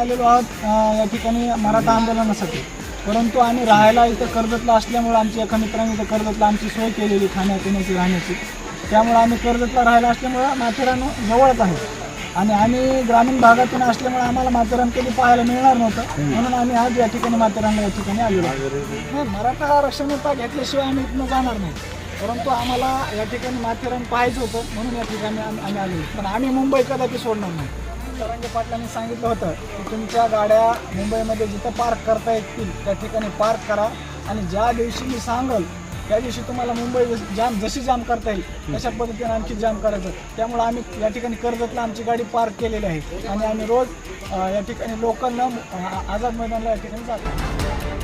आलेलो आहोत या ठिकाणी मराठा आंदोलनासाठी, परंतु आम्ही राहायला इथं कर्जतला असल्यामुळे आमच्या एका मित्रांनी इथं कर्जतला आमची सोय केलेली खाण्यापिण्याची राहण्याची, त्यामुळे आम्ही कर्जतला राहायला असल्यामुळं माथेरान जवळच आहे आणि आम्ही ग्रामीण भागातून असल्यामुळे आम्हाला माथेरान कधी पाहायला मिळणार नव्हतं, म्हणून आम्ही आज या ठिकाणी माथेरानला या ठिकाणी आलेलो नाही. मराठा आरक्षण घेतल्याशिवाय आम्ही इथनं जाणार नाही, परंतु आम्हाला या ठिकाणी माथेरान पाहायचं होतं म्हणून या ठिकाणी आम्ही आलो. पण आम्ही मुंबई कदापि सोडणार नाही. तरंगे पाटलांनी सांगितलं होतं की तुमच्या गाड्या मुंबईमध्ये जिथं पार्क करता येतील त्या ठिकाणी पार्क करा आणि ज्या दिवशी मी सांगल त्या दिवशी तुम्हाला मुंबई जशी जाम करता येईल तशा पद्धतीने आणखी जाम करायचं. त्यामुळे आम्ही या ठिकाणी कर्जतला आमची गाडी पार्क केलेली आहे आणि आम्ही रोज या ठिकाणी लोकांना आझाद मैदानाला या ठिकाणी जातो.